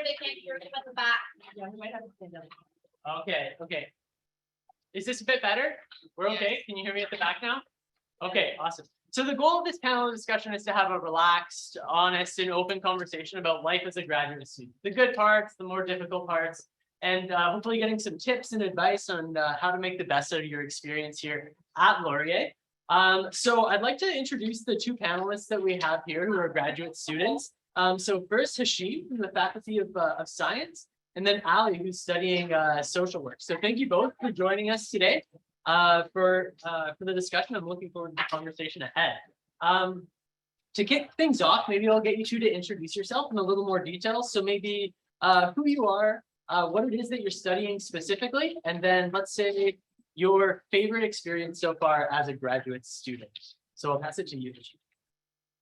louder, they can't hear him at the back. Yeah, we might have to stand up. Okay, okay. Is this a bit better? We're okay? Can you hear me at the back now? Okay, awesome. So the goal of this panel discussion is to have a relaxed, honest, and open conversation about life as a graduate student. The good parts, the more difficult parts, and hopefully getting some tips and advice on how to make the best out of your experience here at Laurier. So I'd like to introduce the two panelists that we have here who are graduate students. So first, Hashim from the Faculty of Science, and then Ali, who's studying social work. So thank you both for joining us today for the discussion. I'm looking forward to the conversation ahead. To kick things off, maybe I'll get you two to introduce yourself in a little more detail. So maybe who you are, what it is that you're studying specifically, and then let's say your favorite experience so far as a graduate student. So I'll pass it to you, Hashim.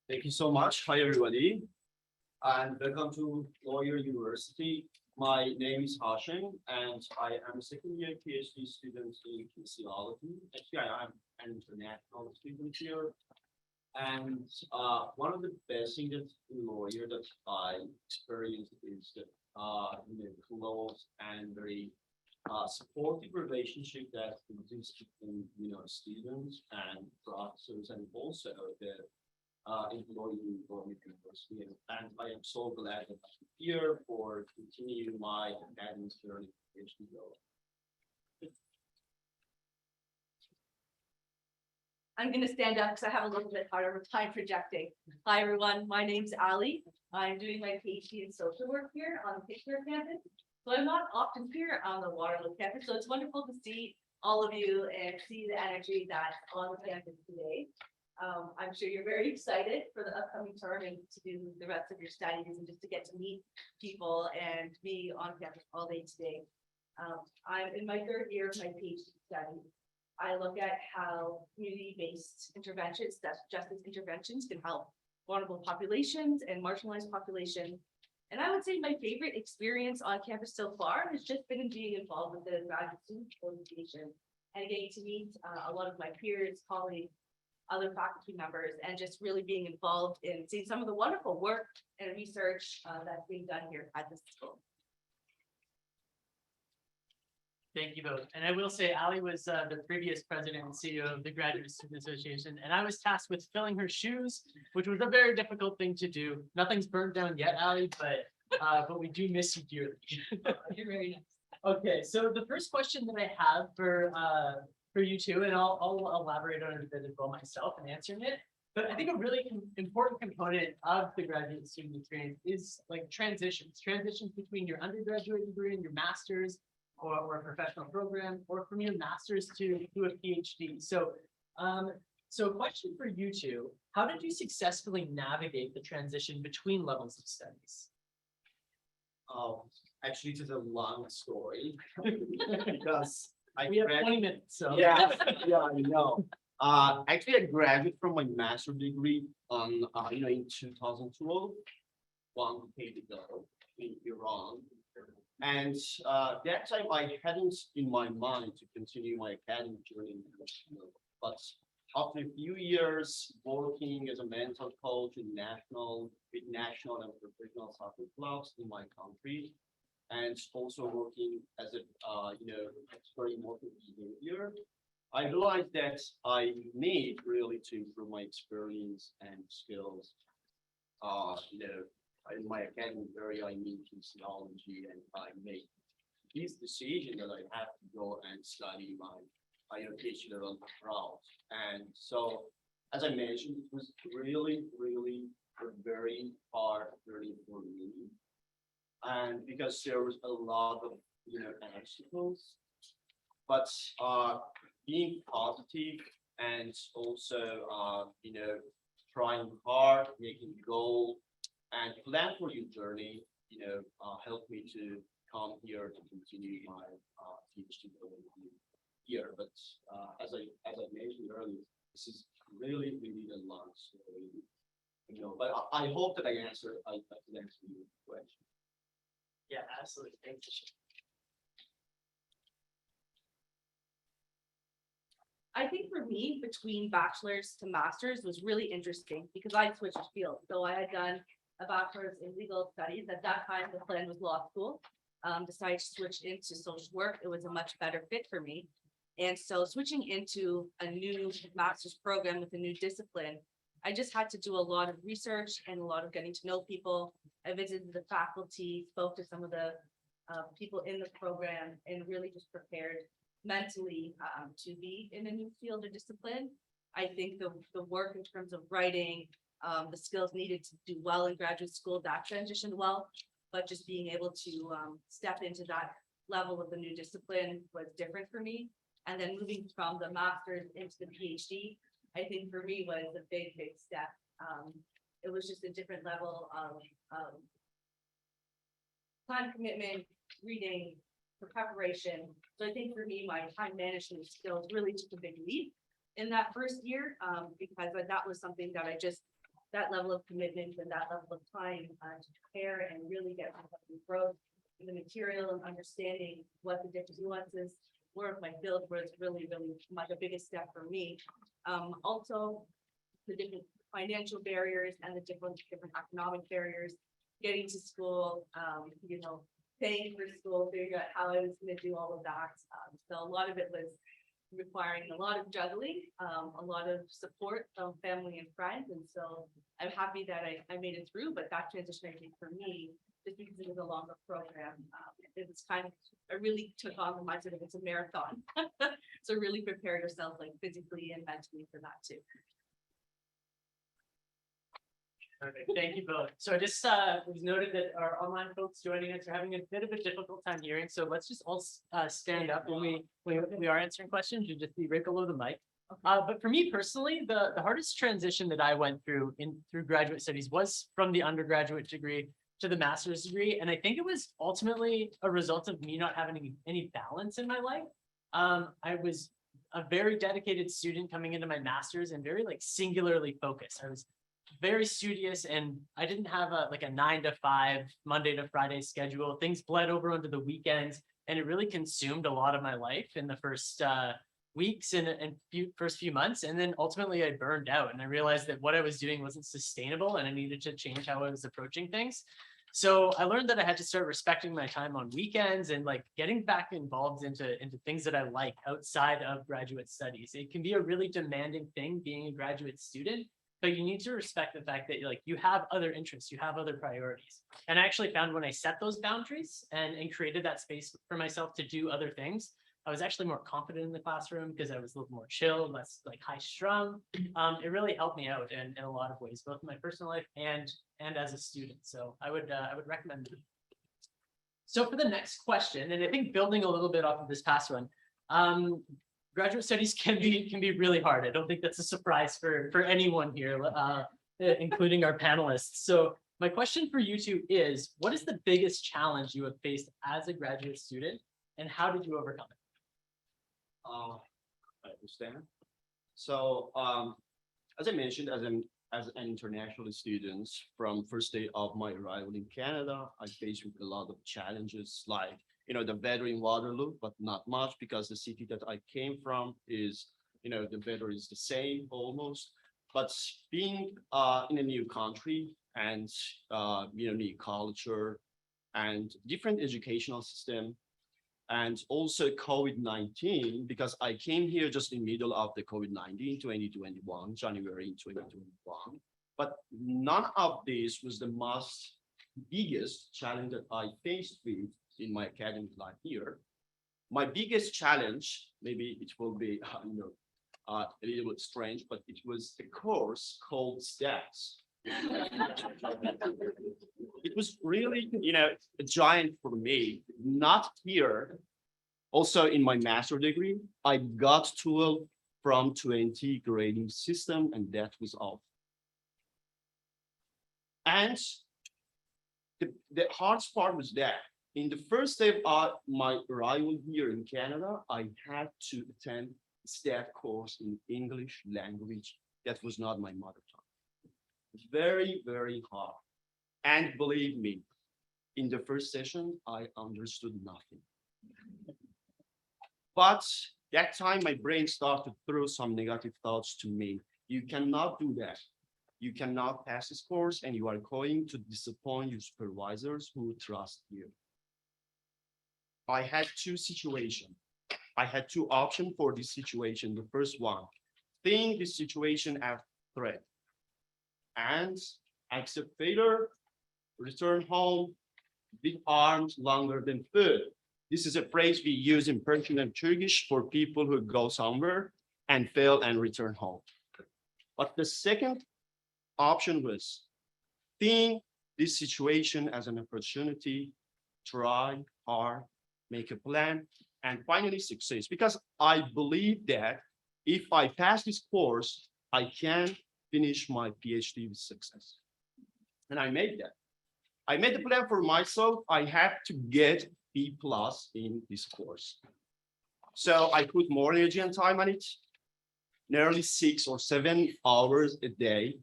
Thank you so much. Hi, everybody, and welcome to Laurier University. My name is Hashim, and I am a second-year PhD student in kinesiology. Actually, I am an international student here. And one of the best things that in Laurier that I experienced is that close and very supportive relationship that exists between students and professors, and also the employee university. And I am so glad that I'm here for continuing my academic journey. I'm going to stand up because I have a little bit harder time projecting. Hi, everyone. My name's Ali. I'm doing my PhD in social work here on the Kitchener campus. So I'm not often here on the Waterloo campus. So it's wonderful to see all of you and see the energy that's on the campus today. I'm sure you're very excited for the upcoming term and to do the rest of your studies and just to get to meet people and be on campus all day today. I'm in my third year of my PhD study. I look at how community-based interventions, that's justice interventions, can help vulnerable populations and marginalized populations. And I would say my favorite experience on campus so far has just been in being involved with the graduate student organization and getting to meet a lot of my peers, colleagues, other faculty members, and just really being involved in seeing some of the wonderful work and research that's being done here at this school. Thank you both. And I will say Ali was the previous president and CEO of the Graduate Student Association, and I was tasked with filling her shoes, which was a very difficult thing to do. Nothing's burned down yet, Ali, but we do miss you dearly. You're very nice. Okay, so the first question that I have for you two, and I'll elaborate on it a bit as well myself in answering it. But I think a really important component of the graduate student experience is like transitions between your undergraduate degree and your master's, or a professional program, or from your master's to a PhD. So, so a question for you two: how did you successfully navigate the transition between levels of studies? Actually, it is a long story because We have 20 minutes, so yeah, I know. Actually, I graduated from my master's degree on in 2012, one decade ago in Iran. And that time I hadn't in my mind to continue my academic journey. But after a few years working as a mental coach in national and professional soccer clubs in my country, and also working as a experimental behavior, I realized that I need really to improve my experience and skills. In my academic area, I need kinesiology, and I made this decision that I have to go and study my PhD level route. And so, as I mentioned, it was really, really a very hard journey for me. And because there was a lot of obstacles, but being positive and also trying hard, making goal and plan for your journey, helped me to come here to continue my PhD here. But as I mentioned earlier, this is really, really a long story. But I hope that I answered your question. yeah, absolutely. Thank you. I think for me, between bachelor's to master's was really interesting because I switched fields. So I had done a bachelor's in legal studies. At that time, the plan was law school. Decided to switch into social work. It was a much better fit for me. And so switching into a new master's program with a new discipline, I just had to do a lot of research and a lot of getting to know people. I visited the faculty, spoke to some of the people in the program, and really just prepared mentally to be in a new field or discipline. I think the work in terms of writing, the skills needed to do well in graduate school, that transitioned well, but just being able to step into that level of the new discipline was different for me. And then moving from the master's into the PhD, I think for me was a big step. It was just a different level of time commitment, reading, for preparation. So I think for me, my time management skills really took a big leap in that first year, because that was something that that level of commitment and that level of time to prepare and really get growth in the material and understanding what the different nuances were of my field was really the biggest step for me. Also, the different financial barriers and the different economic barriers, getting to school, paying for school, figuring out how I was going to do all of that. So a lot of it was requiring a lot of juggling, a lot of support from family and friends. And so I'm happy that I made it through, but that transition, I think for me, just because it was a longer program, it was I really took on the mindset of it's a marathon. So really prepare yourself like physically and mentally for that too. Perfect. Thank you both. So I just was noted that our online folks joining us are having a bit of a difficult time hearing. So let's just all stand up when we are answering questions. You just be right below the mic. But for me personally, the hardest transition that I went through through graduate studies was from the undergraduate degree to the master's degree. And I think it was ultimately a result of me not having any balance in my life. I was a very dedicated student coming into my master's and very singularly focused. I was very studious and I didn't have a 9 to 5 Monday to Friday schedule. Things bled over onto the weekends and it really consumed a lot of my life in the first weeks and first few months. And then ultimately I burned out and I realized that what I was doing wasn't sustainable and I needed to change how I was approaching things. So I learned that I had to start respecting my time on weekends and getting back involved into things that I like outside of graduate studies. It can be a really demanding thing being a graduate student, but you need to respect the fact that you have other interests, you have other priorities. And I actually found when I set those boundaries and created that space for myself to do other things, I was actually more confident in the classroom because I was a little more chill, less high strung. It really helped me out in a lot of ways, both in my personal life and as a student. So I would recommend it. So for the next question, and I think building a little bit off of this past one, graduate studies can be really hard. I don't think that's a surprise for anyone here, including our panelists. So my question for you two is, what is the biggest challenge you have faced as a graduate student and how did you overcome it? I understand. So as I mentioned, as an international student, from first day of my arrival in Canada, I faced with a lot of challenges like the weather in Waterloo, but not much because the city that I came from is, the weather is the same almost. But being in a new country and, new culture and different educational system, and also COVID-19, because I came here just in the middle of the COVID-19, 2021, January 2021. But none of this was the biggest challenge that I faced with in my academic life here. My biggest challenge, maybe it will be a little bit strange, but it was a course called stats. It was really, a giant for me. Not here. Also in my master's degree, I got 12 from 20 grading system, and that was all. And the hardest part was that in the first day of my arrival here in Canada, I had to attend a stat course in English language. That was not my mother tongue. Very, very hard. And believe me, in the first session, I understood nothing. But that time, my brain started to throw some negative thoughts to me. You cannot do that. you cannot pass this course and you are going to disappoint your supervisors who trust you. I had two situations. I had two options for this situation. The first one, think this situation as threat and accept failure, return home, with arms longer than food. This is a phrase we use in Persian and Turkish for people who go somewhere and fail and return home. But the second option was think this situation as an opportunity, try hard, make a plan, and finally succeed. Because I believe that if I pass this course, I can finish my PhD with success. And I made that. I made the plan for myself. I had to get B+ in this course. So I put more energy and time on it, nearly 6 or 7 hours a day.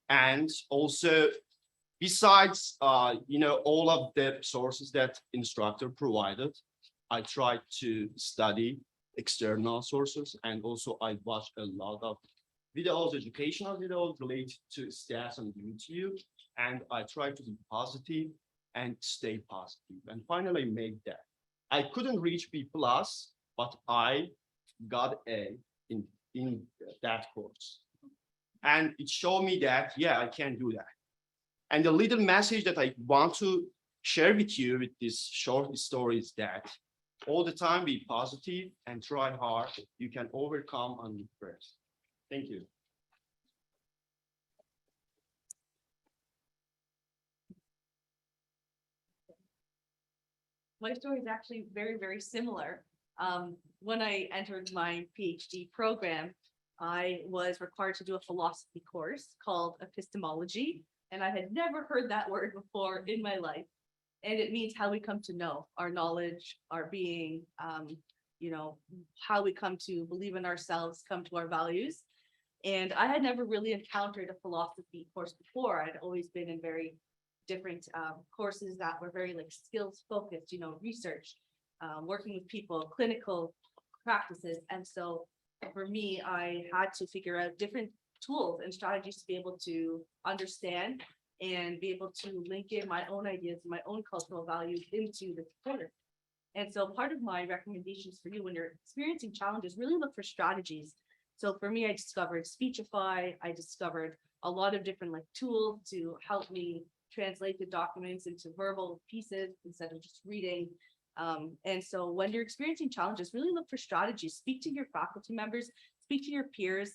And also, besides, all of the sources that instructor provided, I tried to study external sources, and also I watched a lot of videos, educational videos related to stats on YouTube, and I tried to be positive and stay positive, and finally made that. I couldn't reach B+, but I got A in that course. And it showed me that, yeah, I can do that. And the little message that I want to share with you with this short story is that all the time be positive and try hard. You can overcome on your fears. Thank you. My story is actually very, very similar. When I entered my PhD program, I was required to do a philosophy course called epistemology, and I had never heard that word before in my life. And it means how we come to know our knowledge, our being, how we come to believe in ourselves, come to our values. And I had never really encountered a philosophy course before. I'd always been in very different courses that were very like skills focused, research, working with people, clinical practices. And so for me, I had to figure out different tools and strategies to be able to understand and be able to link in my own ideas, my own cultural values into the course. And so part of my recommendations for you when you're experiencing challenges, really look for strategies. So for me, I discovered Speechify. I discovered a lot of different tools to help me translate the documents into verbal pieces instead of just reading. And so when you're experiencing challenges, really look for strategies. Speak to your faculty members, speak to your peers.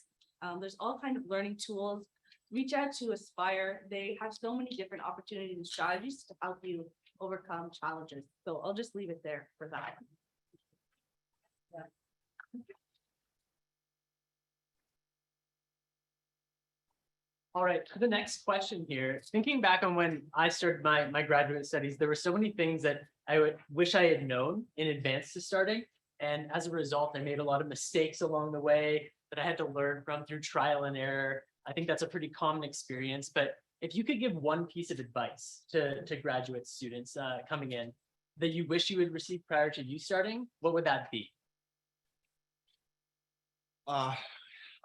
There's all kinds of learning tools. Reach out to Aspire. They have so many different opportunities and strategies to help you overcome challenges. So I'll just leave it there for that. Yeah. All right, for the next question here, thinking back on when I started my graduate studies, there were so many things that I wish I had known in advance to starting. And as a result, I made a lot of mistakes along the way that I had to learn from through trial and error. I think that's a pretty common experience, but if you could give one piece of advice to graduate students coming in that you wish you would receive prior to you starting, what would that be?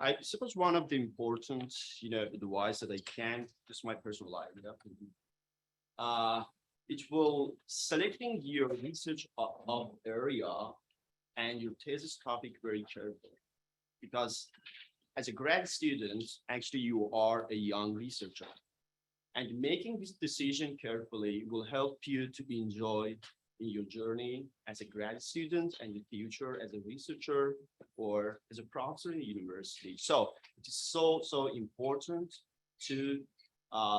I suppose one of the important, advice that I can, just my personal life, it will selecting your research of area and your thesis topic very carefully, because as a grad student, actually you are a young researcher, and making this decision carefully will help you to enjoy in your journey as a grad student and in the future as a researcher or as a professor in the university. So it is so important to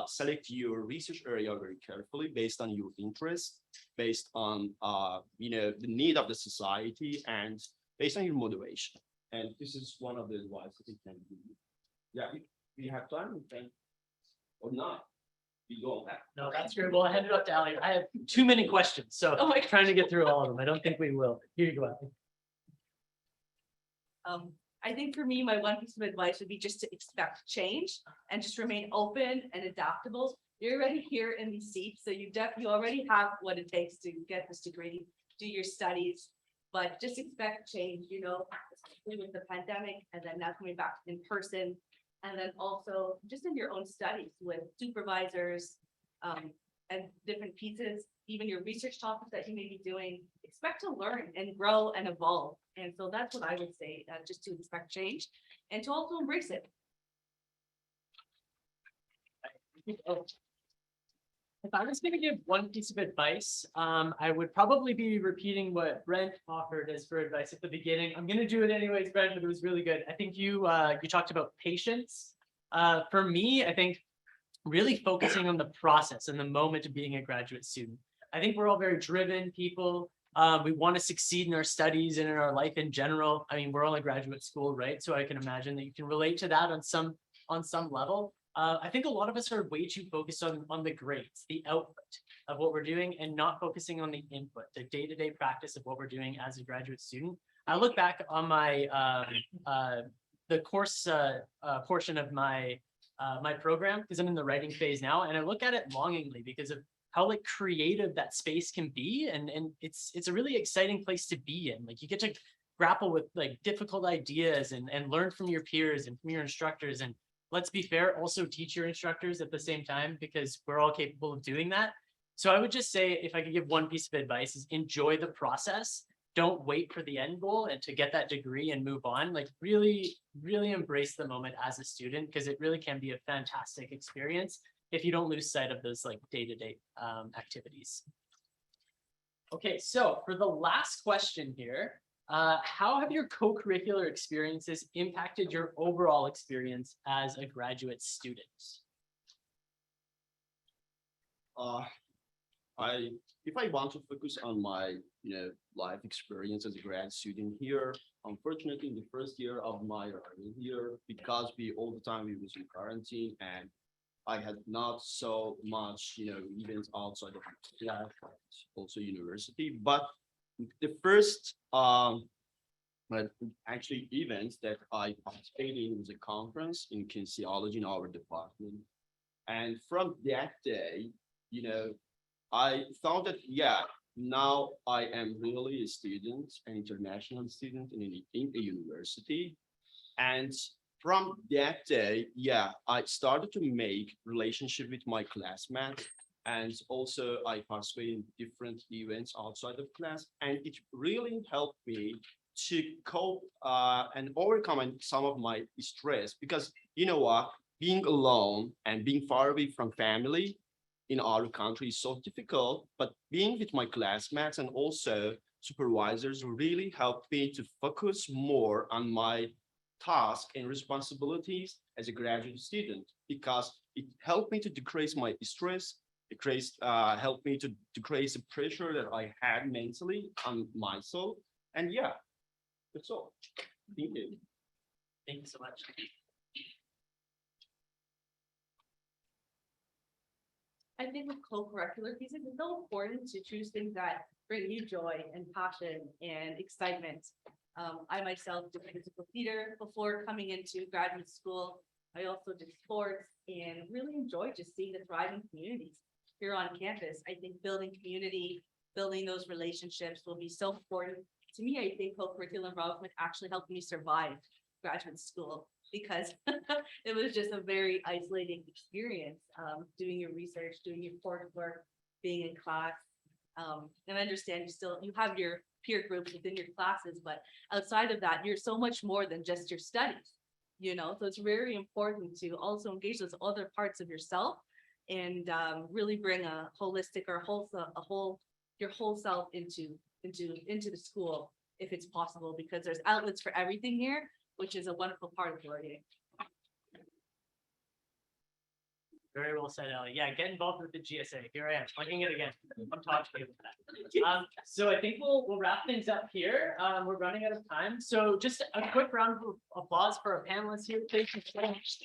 select your research area very carefully based on your interest, based on the need of the society, and based on your motivation. And this is one of the advice that we can give you. Yeah, if we have time, we can, or not. No, that's great. Well, I hand it up to Ali. I have too many questions, so I'm trying to get through all of them. I don't think we will. Here you go, Ali. I think for me, my one piece of advice would be just to expect change and just remain open and adaptable. You're already here in these seats, so you already have what it takes to get this degree, do your studies, but just expect change, especially with the pandemic and then now coming back in person. And then also just in your own studies with supervisors, and different pieces, even your research topics that you may be doing, expect to learn and grow and evolve. And so that's what I would say, just to expect change and to also embrace it. If I was going to give one piece of advice, I would probably be repeating what Brent offered as for advice at the beginning. I'm going to do it anyways, Brent, but it was really good. I think you talked about patience. For me, I think really focusing on the process and the moment of being a graduate student. I think we're all very driven people. We want to succeed in our studies and in our life in general. I mean, we're all in graduate school, right? So I can imagine that you can relate to that on some level. I think a lot of us are way too focused on the grades, the output of what we're doing, and not focusing on the input, the day-to-day practice of what we're doing as a graduate student. I look back on my the course portion of my program, because I'm in the writing phase now, and I look at it longingly because of how like creative that space can be, and it's a really exciting place to be in. Like you get to grapple with like difficult ideas and learn from your peers and from your instructors, and let's be fair, also teach your instructors at the same time, because we're all capable of doing that. So I would just say, if I could give one piece of advice, is enjoy the process. Don't wait for the end goal and to get that degree and move on. Like really, really embrace the moment as a student, because it really can be a fantastic experience if you don't lose sight of those like day-to-day activities. Okay, so for the last question here, how have your co-curricular experiences impacted your overall experience as a graduate student? If I want to focus on my life experience as a grad student here, unfortunately in the first year of my learning here, because all the time we was in quarantine, and I had not so much events outside of class, also university. But the first actually events that I participated in was a conference in kinesiology in our department. And from that day, I thought that, now I am really a student, an international student in a university. And from that day, I started to make relationship with my classmates. And also I participated in different events outside of class. And it really helped me to cope and overcome some of my stress, because being alone and being far away from family in our country is so difficult, but being with my classmates and also supervisors really helped me to focus more on my task and responsibilities as a graduate student, because it helped me to decrease my stress. Helped me to decrease the pressure that I had mentally on myself. And that's all. Thank you. Thank you so much. I think with co-curricular pieces, it's so important to choose things that bring you joy and passion and excitement. I myself did physical theater before coming into graduate school. I also did sports and really enjoyed just seeing the thriving communities here on campus. I think building community, building those relationships will be so important. To me, I think co-curricular involvement actually helped me survive graduate school, because it was just a very isolating experience, doing your research, doing your coursework, being in class. And I understand you have your peer groups within your classes, but outside of that, you're so much more than just your studies, so it's very important to also engage those other parts of yourself and really bring a holistic or your whole self into the school if it's possible, because there's outlets for everything here, which is a wonderful part of learning. Very well said, Ellie. Yeah, get involved with the GSA. Here I am, plugging it again. I'm talking about that. So I think we'll wrap things up here. We're running out of time. So just a quick round of applause for our panelists here. Thank you so much.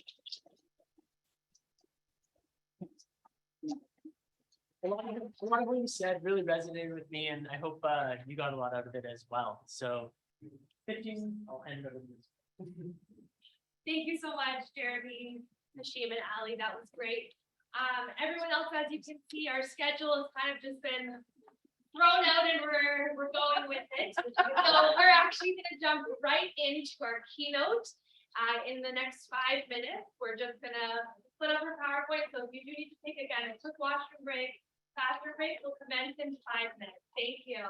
A lot of what you said really resonated with me, and I hope you got a lot out of it as well. So 15, I'll hand it over to you. Thank you so much, Jeremy, Hashim, and Ali. That was great. Everyone else, as you can see, our schedule has kind of just been thrown out and we're going with it. So we're actually going to jump right into our keynote. In the next 5 minutes, we're just gonna put up our PowerPoint, so if you do need to take again a quick washroom break, bathroom break will commence in 5 minutes. Thank you.